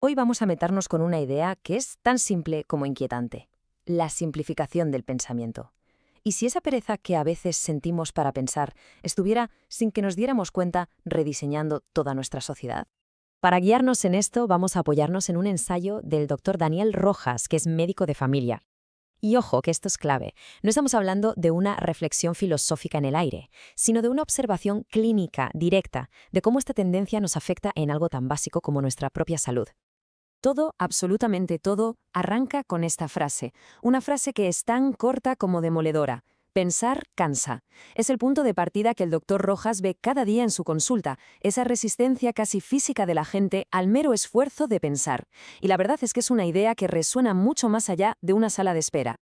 Hoy vamos a meternos con una idea que es tan simple como inquietante: la simplificación del pensamiento. ¿Y si esa pereza que a veces sentimos para pensar estuviera, sin que nos diéramos cuenta, rediseñando toda nuestra sociedad? Para guiarnos en esto, vamos a apoyarnos en un ensayo del doctor Daniel Rojas, que es médico de familia. Y ojo, que esto es clave. No estamos hablando de una reflexión filosófica en el aire, sino de una observación clínica, directa, de cómo esta tendencia nos afecta en algo tan básico como nuestra propia salud. Todo, absolutamente todo, arranca con esta frase, una frase que es tan corta como demoledora. Pensar cansa. Es el punto de partida que el doctor Rojas ve cada día en su consulta, esa resistencia casi física de la gente al mero esfuerzo de pensar. Y la verdad es que es una idea que resuena mucho más allá de una sala de espera.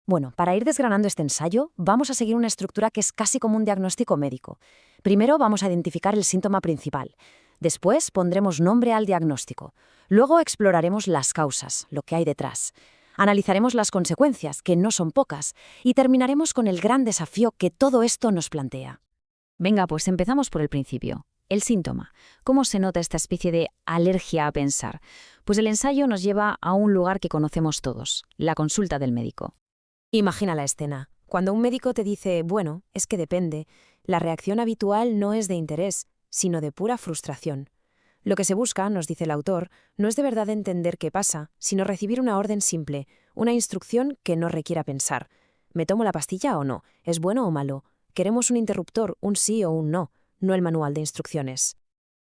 Bueno, para ir desgranando este ensayo, vamos a seguir una estructura que es casi como un diagnóstico médico. Primero vamos a identificar el síntoma principal. Después pondremos nombre al diagnóstico. Luego exploraremos las causas, lo que hay detrás. Analizaremos las consecuencias, que no son pocas, y terminaremos con el gran desafío que todo esto nos plantea. Venga, pues empezamos por el principio. El síntoma. ¿Cómo se nota esta especie de alergia a pensar? Pues el ensayo nos lleva a un lugar que conocemos todos, la consulta del médico. Imagina la escena. Cuando un médico te dice, bueno, es que depende, la reacción habitual no es de interés, sino de pura frustración. Lo que se busca, nos dice el autor, no es de verdad entender qué pasa, sino recibir una orden simple, una instrucción que no requiera pensar. ¿Me tomo la pastilla o no? ¿Es bueno o malo? Queremos un interruptor, un sí o un no, no el manual de instrucciones.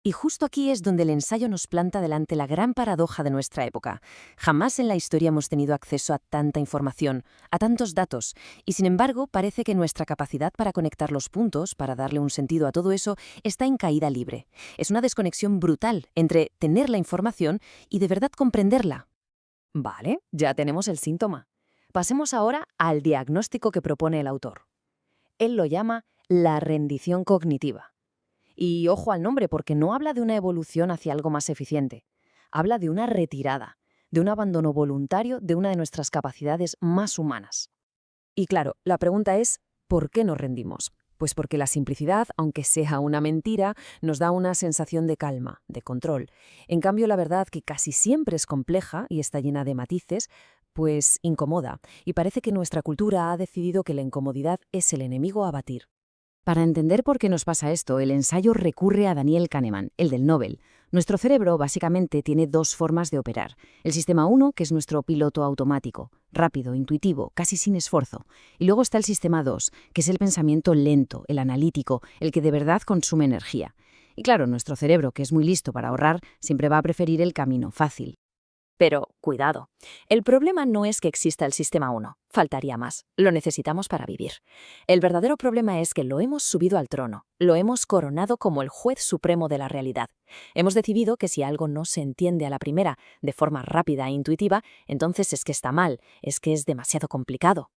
Y justo aquí es donde el ensayo nos planta delante la gran paradoja de nuestra época. Jamás en la historia hemos tenido acceso a tanta información, a tantos datos, y sin embargo parece que nuestra capacidad para conectar los puntos, para darle un sentido a todo eso, está en caída libre. Es una desconexión brutal entre tener la información y de verdad comprenderla. Vale, ya tenemos el síntoma. Pasemos ahora al diagnóstico que propone el autor. Él lo llama la rendición cognitiva. Y ojo al nombre, porque no habla de una evolución hacia algo más eficiente. Habla de una retirada, de un abandono voluntario de una de nuestras capacidades más humanas. Y claro, la pregunta es, ¿por qué nos rendimos? Pues porque la simplicidad, aunque sea una mentira, nos da una sensación de calma, de control. En cambio, la verdad, que casi siempre es compleja y está llena de matices, pues incomoda. Y parece que nuestra cultura ha decidido que la incomodidad es el enemigo a batir. Para entender por qué nos pasa esto, el ensayo recurre a Daniel Kahneman, el del Nobel. Nuestro cerebro básicamente tiene dos formas de operar. El sistema 1, que es nuestro piloto automático, rápido, intuitivo, casi sin esfuerzo. Y luego está el sistema 2, que es el pensamiento lento, el analítico, el que de verdad consume energía. Y claro, nuestro cerebro, que es muy listo para ahorrar, siempre va a preferir el camino fácil. Pero, cuidado, el problema no es que exista el sistema 1, faltaría más, lo necesitamos para vivir. El verdadero problema es que lo hemos subido al trono, lo hemos coronado como el juez supremo de la realidad. Hemos decidido que si algo no se entiende a la primera, de forma rápida e intuitiva, entonces es que está mal, es que es demasiado complicado.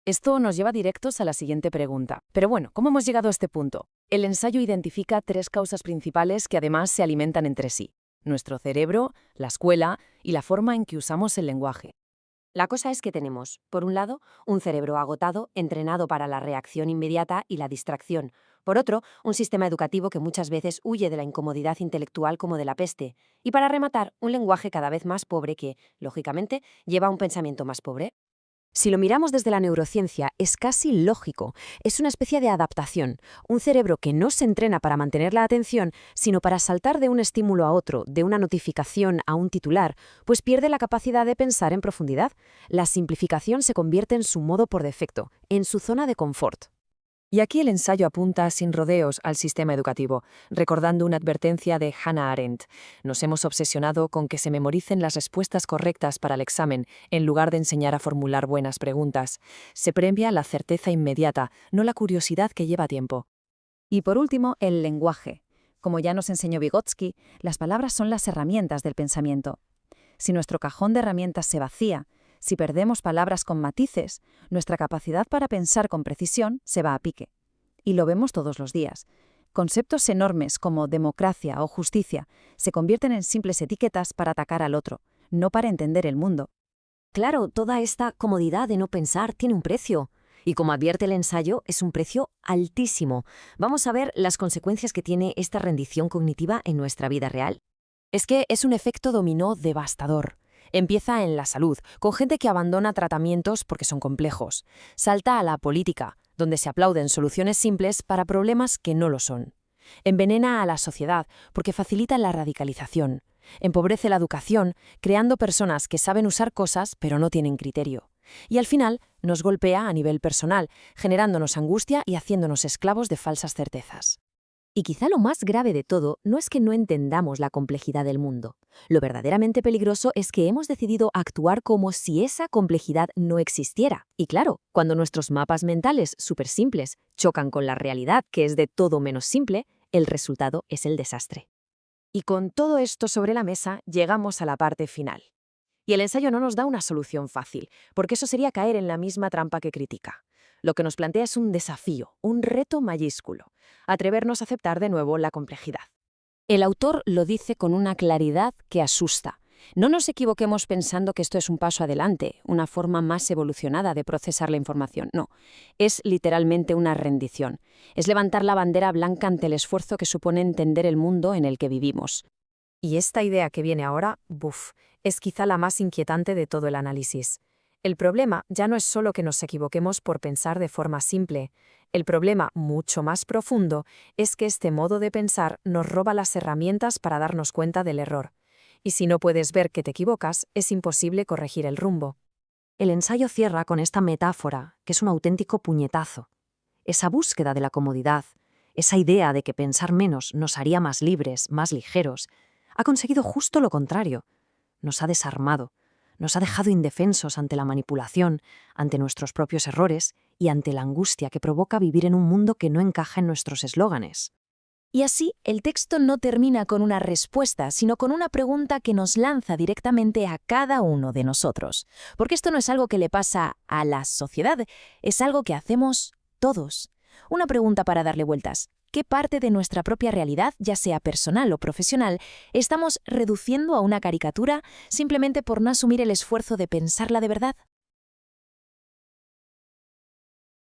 Esto nos lleva directos a la siguiente pregunta. Pero bueno, ¿cómo hemos llegado a este punto? El ensayo identifica tres causas principales que además se alimentan entre sí: nuestro cerebro, la escuela y la forma en que usamos el lenguaje. La cosa es que tenemos, por un lado, un cerebro agotado, entrenado para la reacción inmediata y la distracción. Por otro, un sistema educativo que muchas veces huye de la incomodidad intelectual como de la peste. Y para rematar, un lenguaje cada vez más pobre que, lógicamente, lleva a un pensamiento más pobre. Si lo miramos desde la neurociencia, es casi lógico. Es una especie de adaptación, un cerebro que no se entrena para mantener la atención, sino para saltar de un estímulo a otro, de una notificación a un titular, pues pierde la capacidad de pensar en profundidad. La simplificación se convierte en su modo por defecto, en su zona de confort. Y aquí el ensayo apunta sin rodeos al sistema educativo, recordando una advertencia de Hannah Arendt. Nos hemos obsesionado con que se memoricen las respuestas correctas para el examen, en lugar de enseñar a formular buenas preguntas. Se premia la certeza inmediata, no la curiosidad que lleva tiempo. Y por último, el lenguaje. Como ya nos enseñó Vygotsky, las palabras son las herramientas del pensamiento. Si nuestro cajón de herramientas se vacía, si perdemos palabras con matices, nuestra capacidad para pensar con precisión se va a pique. Y lo vemos todos los días. Conceptos enormes como democracia o justicia se convierten en simples etiquetas para atacar al otro, no para entender el mundo. Claro, toda esta comodidad de no pensar tiene un precio. Y como advierte el ensayo, es un precio altísimo. Vamos a ver las consecuencias que tiene esta rendición cognitiva en nuestra vida real. Es que es un efecto dominó devastador. Empieza en la salud, con gente que abandona tratamientos porque son complejos. Salta a la política, donde se aplauden soluciones simples para problemas que no lo son. Envenena a la sociedad porque facilita la radicalización. Empobrece la educación, creando personas que saben usar cosas pero no tienen criterio. Y al final nos golpea a nivel personal, generándonos angustia y haciéndonos esclavos de falsas certezas. Y quizá lo más grave de todo no es que no entendamos la complejidad del mundo. Lo verdaderamente peligroso es que hemos decidido actuar como si esa complejidad no existiera. Y claro, cuando nuestros mapas mentales súper simples chocan con la realidad, que es de todo menos simple, el resultado es el desastre. Y con todo esto sobre la mesa, llegamos a la parte final. Y el ensayo no nos da una solución fácil, porque eso sería caer en la misma trampa que critica. Lo que nos plantea es un desafío, un reto mayúsculo, atrevernos a aceptar de nuevo la complejidad. El autor lo dice con una claridad que asusta. No nos equivoquemos pensando que esto es un paso adelante, una forma más evolucionada de procesar la información. No, es literalmente una rendición. Es levantar la bandera blanca ante el esfuerzo que supone entender el mundo en el que vivimos. Y esta idea que viene ahora, es quizá la más inquietante de todo el análisis. El problema ya no es solo que nos equivoquemos por pensar de forma simple. El problema, mucho más profundo, es que este modo de pensar nos roba las herramientas para darnos cuenta del error. Y si no puedes ver que te equivocas, es imposible corregir el rumbo. El ensayo cierra con esta metáfora, que es un auténtico puñetazo. Esa búsqueda de la comodidad, esa idea de que pensar menos nos haría más libres, más ligeros, ha conseguido justo lo contrario. Nos ha desarmado, nos ha dejado indefensos ante la manipulación, ante nuestros propios errores y ante la angustia que provoca vivir en un mundo que no encaja en nuestros eslóganes. Y así, el texto no termina con una respuesta, sino con una pregunta que nos lanza directamente a cada uno de nosotros. Porque esto no es algo que le pasa a la sociedad, es algo que hacemos todos. Una pregunta para darle vueltas. ¿Qué parte de nuestra propia realidad, ya sea personal o profesional, estamos reduciendo a una caricatura simplemente por no asumir el esfuerzo de pensarla de verdad?